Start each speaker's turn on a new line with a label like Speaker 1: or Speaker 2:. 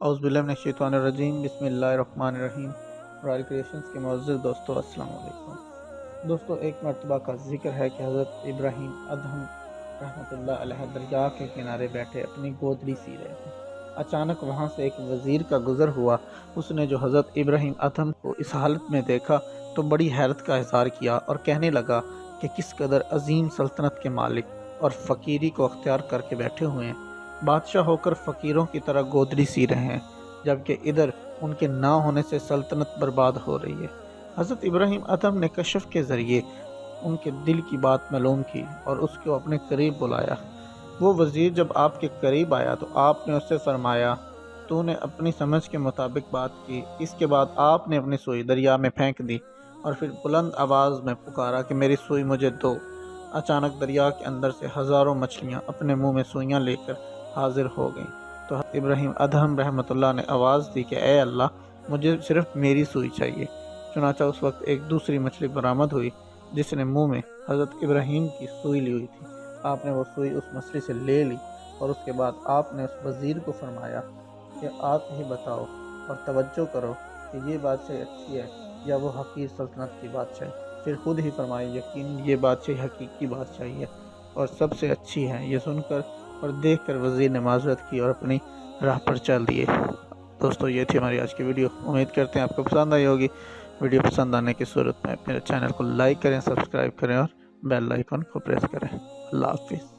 Speaker 1: औज़ुबिल्लाहिमिनश्शैतानिर्रजीम बिस्मिल्लाहिर्रहमानिर्रहीम। Royal creations के मुअज़्ज़ज़ दोस्तों, अस्सलाम वालेकुम। दोस्तों, एक मरतबा का जिक्र है कि हज़रत इब्राहीम अदहम रहमतुल्लाह अलैह दरिया के किनारे बैठे अपनी गोदड़ी सी रहे थे। अचानक वहाँ से एक वज़ीर का गुज़र हुआ। उसने जो हज़रत इब्राहीम अदहम को इस हालत में देखा तो बड़ी हैरत का इज़हार किया और कहने लगा कि किस कदर अजीम सल्तनत के मालिक और फ़कीरी को अख्तियार करके बैठे हुए हैं। बादशाह होकर फ़कीरों की तरह गोदड़ी सी रहे हैं, जबकि इधर उनके ना होने से सल्तनत बर्बाद हो रही है। हज़रत इब्राहीम अदहम ने कशफ के ज़रिए उनके दिल की बात मालूम की और उसको अपने करीब बुलाया। वो वज़ीर जब आपके करीब आया तो आपने उससे फरमाया, तूने अपनी समझ के मुताबिक बात की। इसके बाद आपने अपनी सुई दरिया में फेंक दी और फिर बुलंद आवाज़ में पुकारा कि मेरी सुई मुझे दो। अचानक दरिया के अंदर से हज़ारों मछलियाँ अपने मुंह में सुइयाँ लेकर हाजिर हो गईं। तो हज़रत इब्राहीम अदहम रहमतुल्लाह ने आवाज़ दी कि ए अल्लाह, मुझे सिर्फ मेरी सुई चाहिए। चुनांचे उस वक्त एक दूसरी मछली बरामद हुई जिसने मुंह में हज़रत इब्राहीम की सुई ली हुई थी। आपने वो सुई उस मछली से ले ली और उसके बाद आपने उस वज़ीर को फरमाया कि आप ही बताओ और तवज्जो करो कि ये बादशाही अच्छी है या वो हकीर सल्तनत की बादशाही। फिर खुद ही फरमाए, यकीन ये बादशाही हकीकी बादशाही है और सबसे अच्छी है। ये सुनकर और देखकर वज़ीर ने माज़रत की और अपनी राह पर चल दिए। दोस्तों, ये थी हमारी आज की वीडियो। उम्मीद करते हैं आपको पसंद आई होगी। वीडियो पसंद आने की सूरत में मेरे चैनल को लाइक करें, सब्सक्राइब करें और बेल आइकन को प्रेस करें। अल्लाह हाफ़िज़।